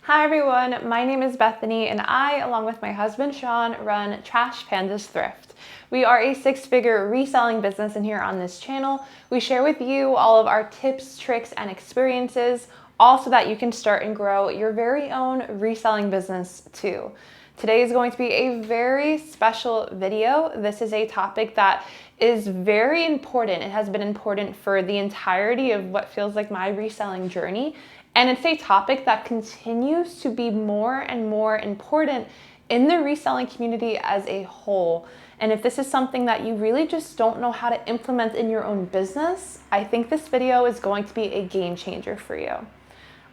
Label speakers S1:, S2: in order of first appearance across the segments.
S1: Hi everyone, my name is Bethany and I, along with my husband Sean, run Trash Pandas Thrift. We are a six-figure reselling business, and here on this channel, we share with you all of our tips, tricks, and experiences, all so that you can start and grow your very own reselling business too. Today is going to be a very special video. This is a topic that is very important. It has been important for the entirety of what feels like my reselling journey. And it's a topic that continues to be more and more important in the reselling community as a whole. And if this is something that you really just don't know how to implement in your own business, I think this video is going to be a game changer for you.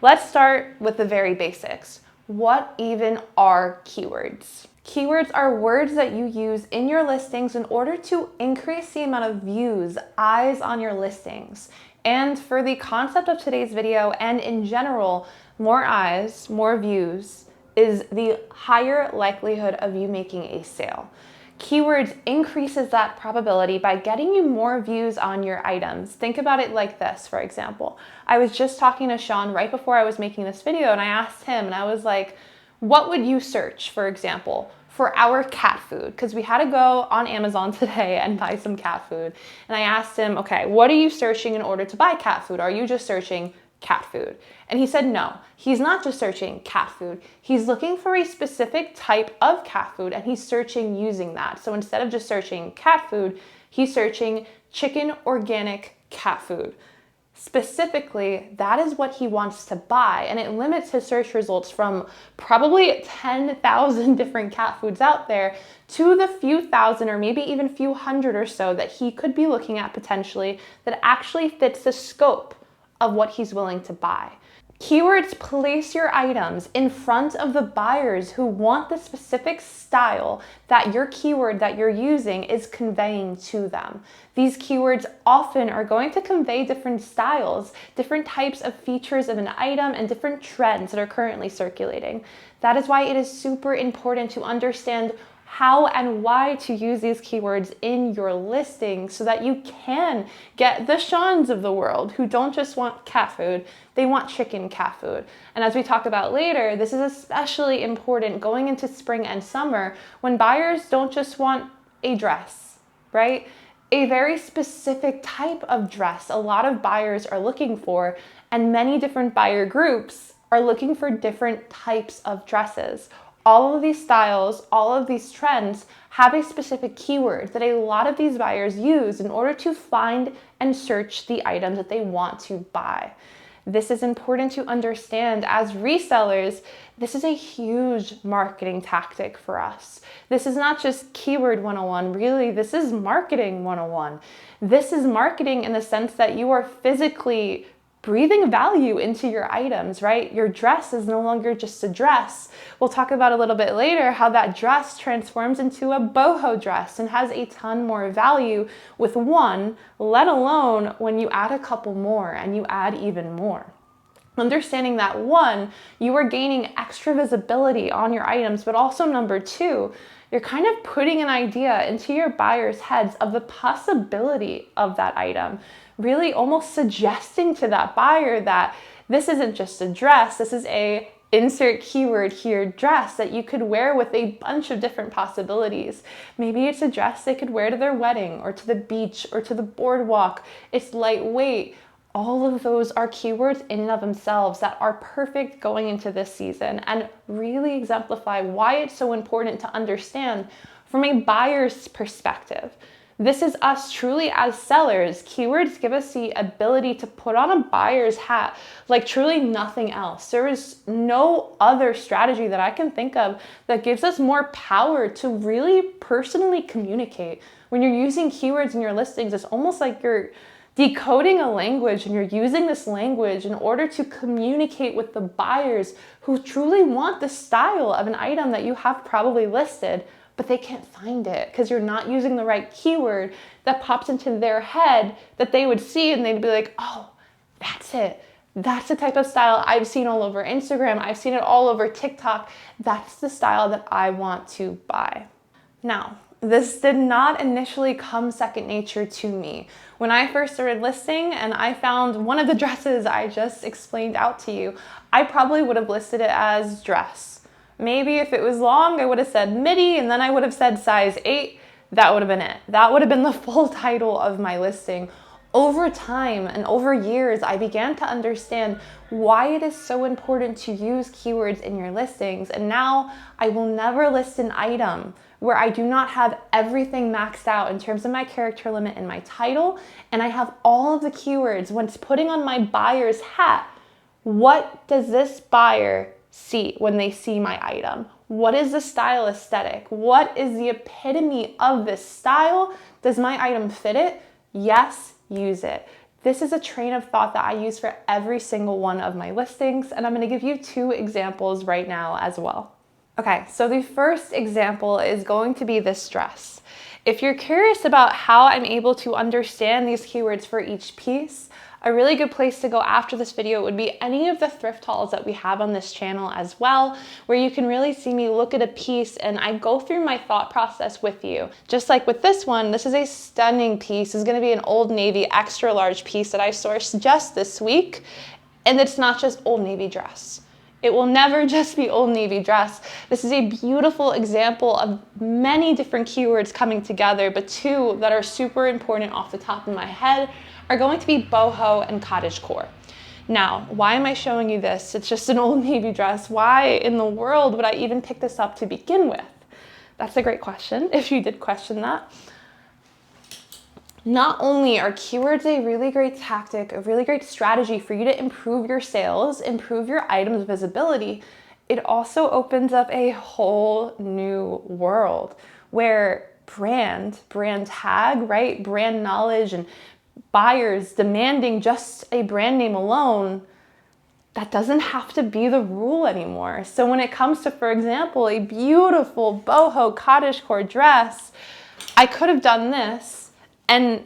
S1: Let's start with the very basics. What even are keywords? Keywords are words that you use in your listings in order to increase the amount of views, eyes on your listings. And for the concept of today's video, and in general, more eyes, more views is the higher likelihood of you making a sale. Keywords increases that probability by getting you more views on your items. Think about it like this, for example. I was just talking to Sean right before I was making this video, and I asked him, and I was like, what would you search, for example, for our cat food? Because we had to go on Amazon today and buy some cat food. And I asked him, okay, what are you searching in order to buy cat food? Are you just searching cat food? And he said, no, he's not just searching cat food. He's looking for a specific type of cat food, and he's searching using that. So instead of just searching cat food, he's searching chicken organic cat food. Specifically, that is what he wants to buy, and it limits his search results from probably 10,000 different cat foods out there to the few thousand or maybe even few hundred or so that he could be looking at potentially that actually fits the scope of what he's willing to buy. Keywords place your items in front of the buyers who want the specific style that your keyword that you're using is conveying to them. These keywords often are going to convey different styles, different types of features of an item, and different trends that are currently circulating. That is why it is super important to understand how and why to use these keywords in your listing so that you can get the Seans of the world who don't just want cat food, they want chicken cat food. And as we talk about later, this is especially important going into spring and summer when buyers don't just want a dress, right? A very specific type of dress a lot of buyers are looking for, and many different buyer groups are looking for different types of dresses. All of these styles, all of these trends have a specific keyword that a lot of these buyers use in order to find and search the items that they want to buy. This is important to understand as resellers. This is a huge marketing tactic for us. This is not just keyword 101, really, this is marketing 101. This is marketing in the sense that you are physically breathing value into your items, right? Your dress is no longer just a dress. We'll talk about a little bit later how that dress transforms into a boho dress and has a ton more value with one, let alone when you add a couple more and you add even more. Understanding that one, you are gaining extra visibility on your items, but also number two, you're kind of putting an idea into your buyers' heads of the possibility of that item, really almost suggesting to that buyer that this isn't just a dress, this is a insert keyword here dress that you could wear with a bunch of different possibilities. Maybe it's a dress they could wear to their wedding or to the beach or to the boardwalk. It's lightweight. All of those are keywords in and of themselves that are perfect going into this season and really exemplify why it's so important to understand from a buyer's perspective. This is us truly as sellers. Keywords give us the ability to put on a buyer's hat like truly nothing else. There is no other strategy that I can think of that gives us more power to really personally communicate. When you're using keywords in your listings, it's almost like you're decoding a language, and you're using this language in order to communicate with the buyers who truly want the style of an item that you have probably listed, but they can't find it because you're not using the right keyword that pops into their head that they would see, and they'd be like, oh, that's it. That's the type of style I've seen all over Instagram. I've seen it all over TikTok. That's the style that I want to buy. Now, This did not initially come second nature to me. When I first started listing and I found one of the dresses I just explained out to you, I probably would have listed it as dress. Maybe if it was long, I would have said midi, and then I would have said size 8. That would have been it. That would have been the full title of my listing. Over time and over years, I began to understand why it is so important to use keywords in your listings. And now I will never list an item where I do not have everything maxed out in terms of my character limit and my title. And I have all of the keywords. When it's putting on my buyer's hat, what does this buyer see when they see my item? What is the style aesthetic? What is the epitome of this style? Does my item fit it? Yes, use it. This is a train of thought that I use for every single one of my listings, and I'm going to give you 2 examples right now as well. Okay, so the first example is going to be this dress. If you're curious about how I'm able to understand these keywords for each piece, a really good place to go after this video would be any of the thrift hauls that we have on this channel as well, where you can really see me look at a piece and I go through my thought process with you. Just like with this one, this is a stunning piece. It's gonna be an Old Navy extra large piece that I sourced just this week. And it's not just Old Navy dress. It will never just be Old Navy dress. This is a beautiful example of many different keywords coming together, but 2 that are super important off the top of my head are going to be boho and cottagecore. Now, why am I showing you this? It's just an Old Navy dress. Why in the world would I even pick this up to begin with? That's a great question, if you did question that. Not only are keywords a really great tactic, a really great strategy for you to improve your sales, improve your item's visibility, it also opens up a whole new world where brand tag, right? Brand knowledge and buyers demanding just a brand name alone, that doesn't have to be the rule anymore. So when it comes to, for example, a beautiful boho cottagecore dress, I could have done this and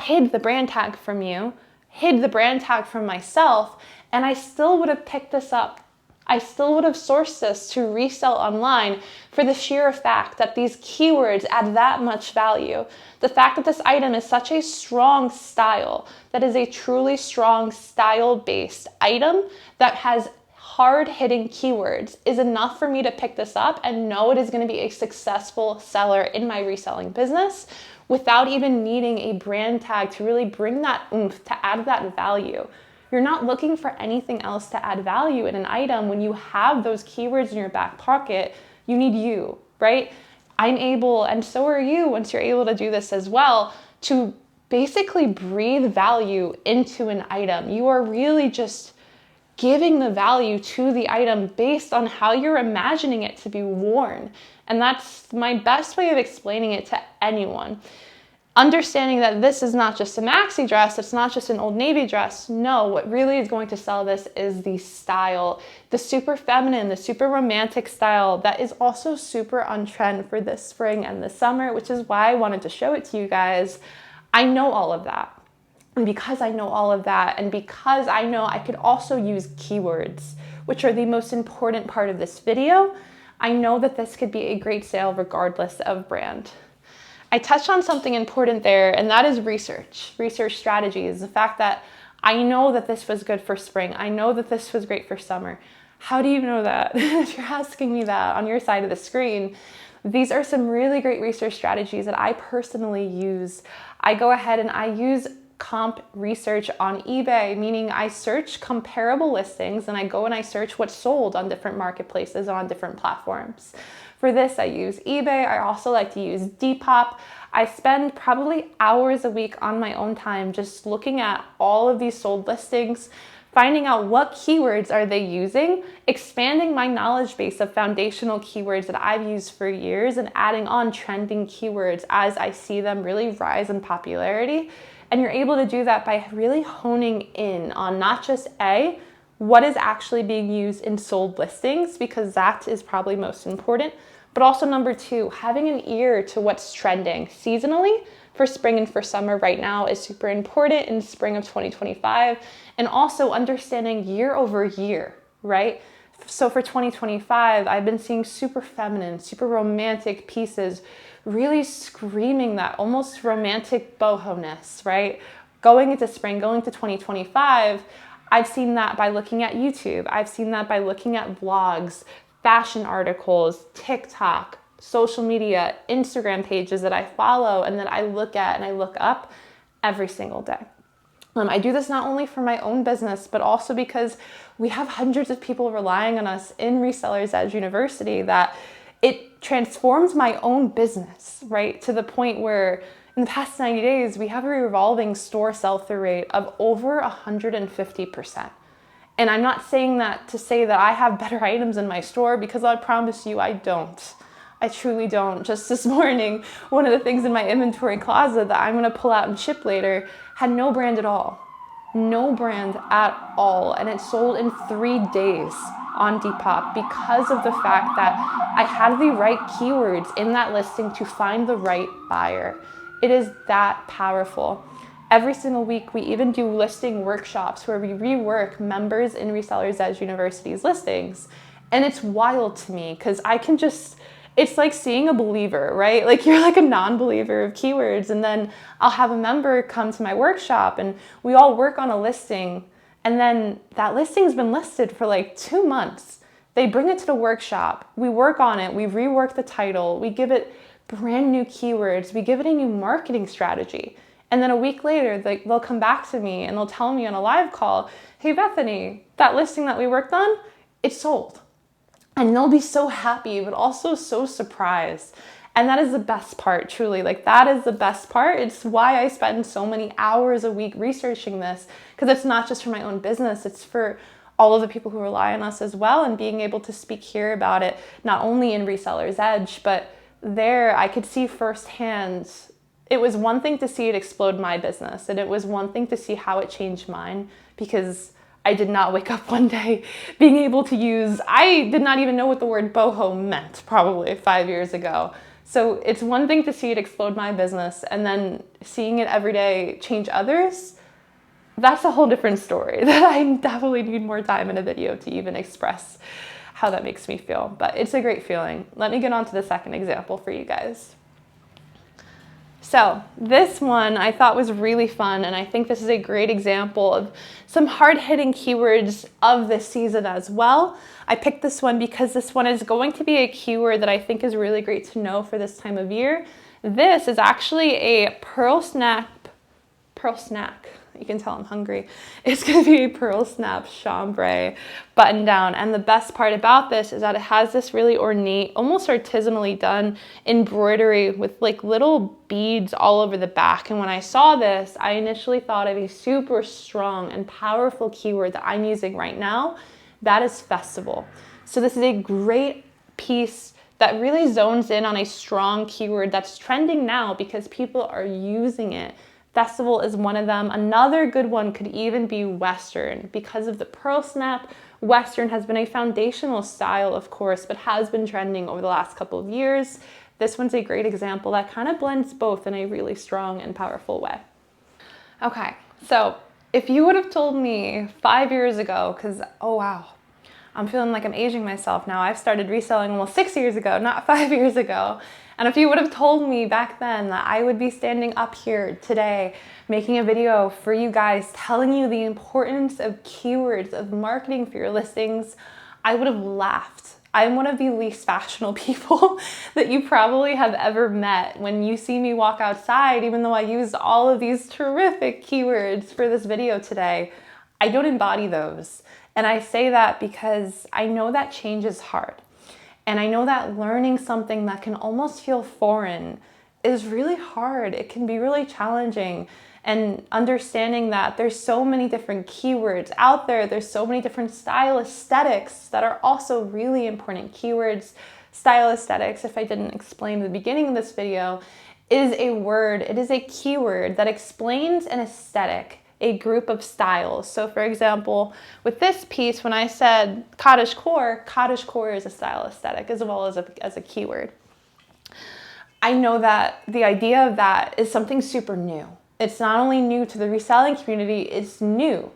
S1: hid the brand tag from you, hid the brand tag from myself, and I still would have picked this up. I still would have sourced this to resell online for the sheer fact that these keywords add that much value. The fact that this item is such a strong style, that is a truly strong style-based item that has hard-hitting keywords is enough for me to pick this up and know it is going to be a successful seller in my reselling business without even needing a brand tag to really bring that oomph, to add that value. You're not looking for anything else to add value in an item. When you have those keywords in your back pocket, you need you, right? I'm able, and so are you, once you're able to do this as well, to basically breathe value into an item. You are really just giving the value to the item based on how you're imagining it to be worn. And that's my best way of explaining it to anyone. Understanding that this is not just a maxi dress, it's not just an Old Navy dress. No, what really is going to sell this is the style, the super feminine, the super romantic style that is also super on trend for this spring and the summer, which is why I wanted to show it to you guys. I know all of that. And because I know all of that, and because I know I could also use keywords, which are the most important part of this video, I know that this could be a great sale regardless of brand. I touched on something important there, and that is research strategies. The fact that I know that this was good for spring. I know that this was great for summer. How do you know that? If you're asking me that on your side of the screen, these are some really great research strategies that I personally use. I go ahead and I use comp research on eBay, meaning I search comparable listings and I go and I search what's sold on different marketplaces on different platforms. For this, I use eBay. I also like to use Depop. I spend probably hours a week on my own time just looking at all of these sold listings, finding out what keywords are they using, expanding my knowledge base of foundational keywords that I've used for years, and adding on trending keywords as I see them really rise in popularity. And you're able to do that by really honing in on not just what is actually being used in sold listings, because that is probably most important, but also number 2, having an ear to what's trending seasonally for spring and for summer right now is super important in spring of 2025, and also understanding year over year, right? So for 2025, I've been seeing super feminine, super romantic pieces, really screaming that almost romantic boho-ness, right? Going into spring, going to 2025, I've seen that by looking at YouTube. I've seen that by looking at blogs, fashion articles, TikTok, social media, Instagram pages that I follow and that I look at and I look up every single day. I do this not only for my own business, but also because we have hundreds of people relying on us in Resellers Edge University that it transforms my own business, right? To the point where in the past 90 days, we have a revolving store sell-through rate of over 150%. And I'm not saying that to say that I have better items in my store, because I promise you I don't. I truly don't. Just this morning, one of the things in my inventory closet that I'm gonna pull out and ship later had no brand at all. No brand at all. And it sold in 3 days on Depop because of the fact that I had the right keywords in that listing to find the right buyer. It is that powerful. Every single week, we even do listing workshops where we rework members in Resellers Edge University's listings. And it's wild to me because I can just, it's like seeing a believer, right? Like you're like a non-believer of keywords, and then I'll have a member come to my workshop and we all work on a listing, and then that listing's been listed for like 2 months. They bring it to the workshop, we work on it, we rework the title, we give it brand new keywords, we give it a new marketing strategy. And then a week later, they'll come back to me and they'll tell me on a live call, hey Bethany, that listing that we worked on, it sold. And they'll be so happy, but also so surprised. And that is the best part, truly. Like that is the best part. It's why I spend so many hours a week researching this, because it's not just for my own business, it's for all of the people who rely on us as well, and being able to speak here about it, not only in Resellers Edge, but there I could see firsthand. It was one thing to see it explode my business, and it was one thing to see how it changed mine, because I did not wake up one day being able to use, I did not even know what the word boho meant probably 5 years ago. So it's one thing to see it explode my business, and then seeing it every day change others, that's a whole different story that I definitely need more time in a video to even express how that makes me feel. But it's a great feeling. Let me get on to the second example for you guys. So this one I thought was really fun, and I think this is a great example of some hard-hitting keywords of this season as well. I picked this one because this one is going to be a keyword that I think is really great to know for this time of year. This is actually a pearl snack. You can tell I'm hungry. It's going to be a pearl snap chambray button down. And the best part about this is that it has this really ornate, almost artisanally done embroidery with like little beads all over the back. And when I saw this, I initially thought of a super strong and powerful keyword that I'm using right now. That is festival. So this is a great piece that really zones in on a strong keyword that's trending now because people are using it. Festival is one of them. Another good one could even be Western. Because of the pearl snap, Western has been a foundational style, of course, but has been trending over the last couple of years. This one's a great example that kind of blends both in a really strong and powerful way. Okay, so if you would have told me 5 years ago, because, oh wow, I'm feeling like I'm aging myself now. I've started reselling almost 6 years ago, not 5 years ago. And if you would have told me back then that I would be standing up here today making a video for you guys telling you the importance of keywords, of marketing for your listings, I would have laughed. I'm one of the least fashionable people that you probably have ever met. When you see me walk outside, even though I used all of these terrific keywords for this video today, I don't embody those. And I say that because I know that change is hard. And I know that learning something that can almost feel foreign is really hard. It can be really challenging. And understanding that there's so many different keywords out there, there's so many different style aesthetics that are also really important keywords. Style aesthetics, if I didn't explain at the beginning of this video, is a word, it is a keyword that explains an aesthetic, a group of styles. So for example, with this piece, when I said cottage core is a style aesthetic as well as a keyword. I know that the idea of that is something super new. It's not only new to the reselling community, it's new.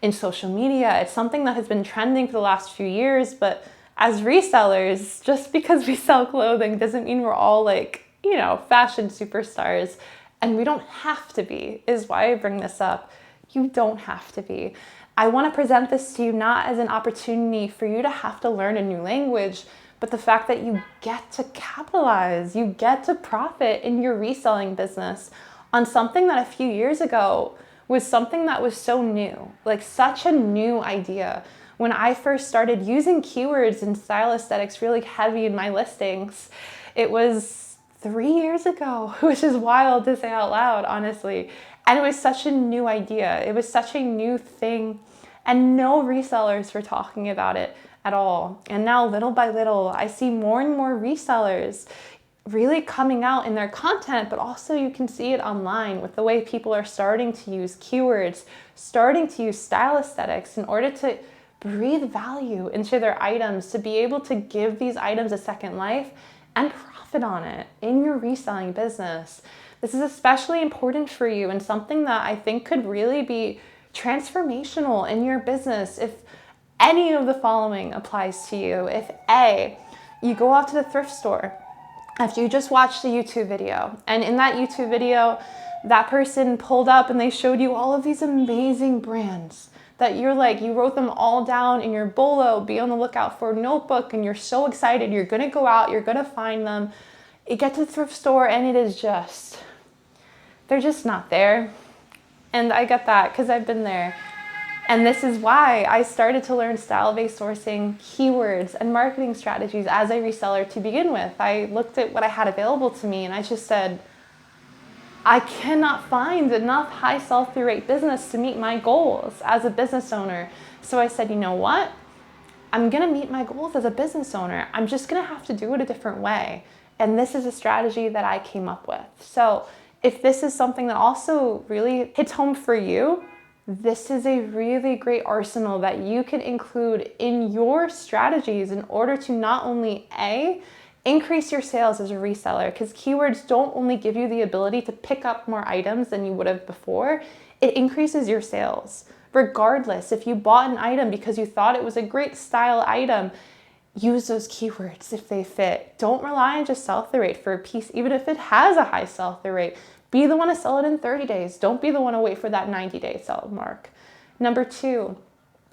S1: in social media. It's something that has been trending for the last few years, but as resellers, just because we sell clothing doesn't mean we're all like, you know, fashion superstars. And we don't have to be, is why I bring this up. You don't have to be. I want to present this to you not as an opportunity for you to have to learn a new language, but the fact that you get to capitalize, you get to profit in your reselling business on something that a few years ago was something that was so new, like such a new idea. When I first started using keywords and style aesthetics really heavy in my listings, it was 3 years ago, which is wild to say out loud, honestly. And it was such a new idea. It was such a new thing, and no resellers were talking about it at all. And now little by little, I see more and more resellers really coming out in their content, but also you can see it online with the way people are starting to use keywords, starting to use style aesthetics in order to breathe value into their items, to be able to give these items a second life and profit on it in your reselling business. This is especially important for you and something that I think could really be transformational in your business if any of the following applies to you. If A, you go out to the thrift store after you just watched a YouTube video, and in that YouTube video, that person pulled up and they showed you all of these amazing brands that you're like, you wrote them all down in your Boho, be on the lookout for a notebook, and you're so excited, you're gonna go out, you're gonna find them. You get to the thrift store and it is just, they're just not there. And I get that because I've been there. And this is why I started to learn style-based sourcing, keywords, and marketing strategies as a reseller to begin with. I looked at what I had available to me and I just said, I cannot find enough high sell-through rate business to meet my goals as a business owner. So I said, you know what? I'm gonna meet my goals as a business owner. I'm just gonna have to do it a different way. And this is a strategy that I came up with. So if this is something that also really hits home for you, this is a really great arsenal that you can include in your strategies in order to not only A, increase your sales as a reseller, because keywords don't only give you the ability to pick up more items than you would have before, it increases your sales. Regardless, if you bought an item because you thought it was a great style item, use those keywords if they fit. Don't rely on just sell-through rate for a piece, even if it has a high sell-through rate. Be the one to sell it in 30 days. Don't be the one to wait for that 90-day sell mark. Number 2,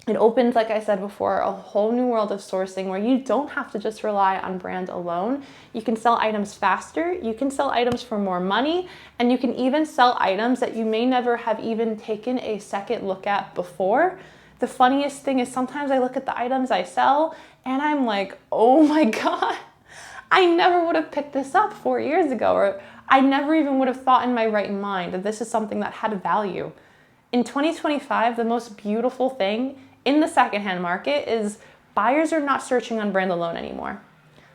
S1: it opens, like I said before, a whole new world of sourcing where you don't have to just rely on brand alone. You can sell items faster, you can sell items for more money, and you can even sell items that you may never have even taken a second look at before. The funniest thing is sometimes I look at the items I sell and I'm like, oh my God, I never would have picked this up 4 years ago, or I never even would have thought in my right mind that this is something that had value. In 2025, the most beautiful thing in the secondhand market is buyers are not searching on brand alone anymore.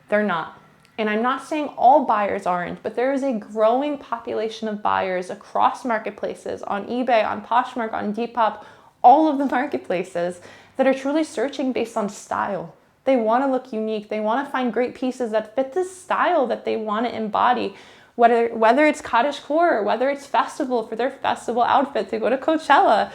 S1: They're not. And I'm not saying all buyers aren't, but there is a growing population of buyers across marketplaces, on eBay, on Poshmark, on Depop, all of the marketplaces that are truly searching based on style. They want to look unique. They want to find great pieces that fit the style that they want to embody. Whether it's cottage core, or whether it's festival for their festival outfit to go to Coachella,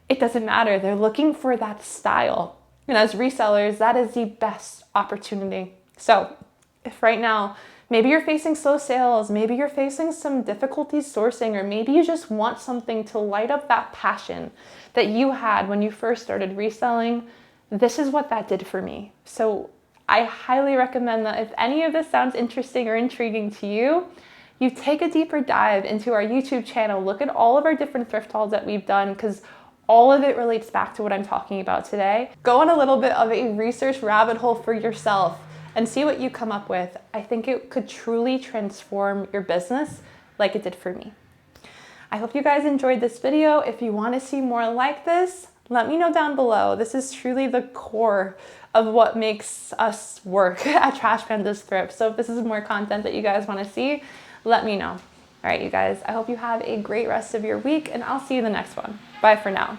S1: it doesn't matter. They're looking for that style. And as resellers, that is the best opportunity. So if right now, maybe you're facing slow sales, maybe you're facing some difficulties sourcing, or maybe you just want something to light up that passion that you had when you first started reselling, this is what that did for me. So I highly recommend that if any of this sounds interesting or intriguing to you, you take a deeper dive into our YouTube channel, look at all of our different thrift hauls that we've done, because all of it relates back to what I'm talking about today. Go on a little bit of a research rabbit hole for yourself and see what you come up with. I think it could truly transform your business like it did for me. I hope you guys enjoyed this video. If you want to see more like this, let me know down below. This is truly the core of what makes us work at Trash Pandas Thrift. So if this is more content that you guys want to see, let me know. All right, you guys, I hope you have a great rest of your week, and I'll see you in the next one. Bye for now.